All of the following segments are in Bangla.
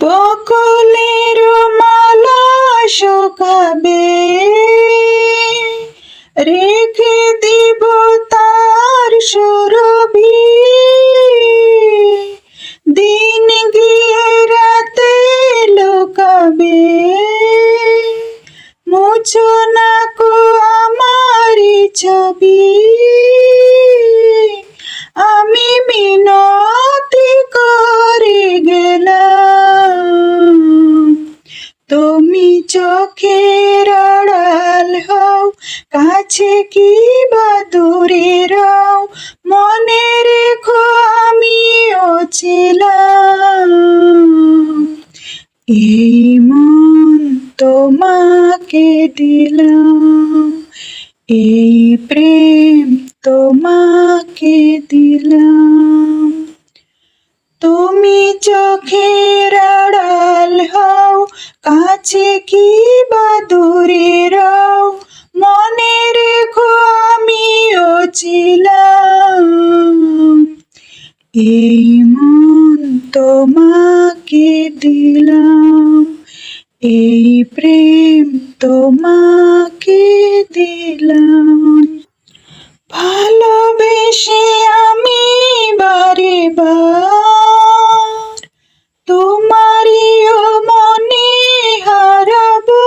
বকুলের মালা শোকাবে, রেখে দিব তার সুরভি। দিন গিয়ে রাতে লুকাবে, মুছো না কো আমারি ছবি। আমি মিনতি করে গেলাম, তুমি চোখের আড়াল হও, কাছে কি বা দূরে রও। মনে রেখো আমিও ছিলাম, এই মন তোমাকে দিলাম, এই প্রেম তোমাকে দিলাম। তুমি চোখের আড়াল হও, কাছে কি বা দূরে রও। মনে রেখো আমিও ছিলাম, এই মন তোমাকে দিলাম, এই প্রেম তোমাকে দিলাম। ভালোবেসে আমি বারে বার তোমারিও মনে হারাবো।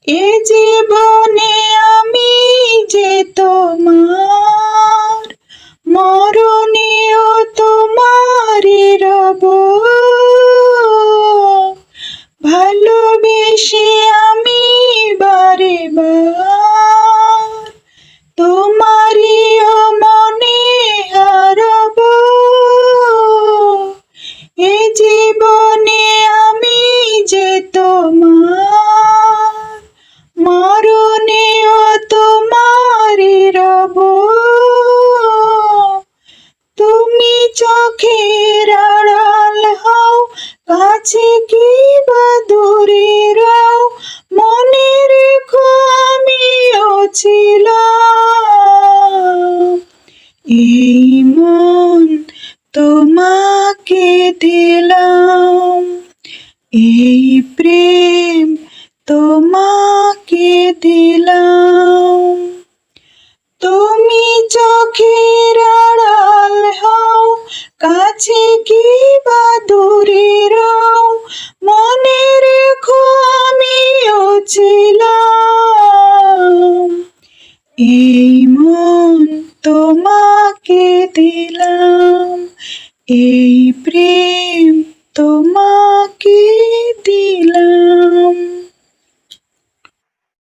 এ জীবনে আমি যে তোমার, মরণেও তোমারই রব। ভালোবেসে আমি বারে বার তোমারিও মনে হারাবো। এ জীবনে আমি যে তোমার, মরণেও তোমারই রব। তুমি চোখের আড়াল হও, কাছে কি বা দূরে রও। মনে রেখো আমিও ছিলাম, এই মন তোমাকে দিলাম, এই প্রেম তোমাকে দিলাম। তুমি চোখের আড়াল হও, কাছে কি বা দূরে রও। মনে রেখো আমিও ছিলাম, এই মন তোমাকে দিলাম, এই প্রেম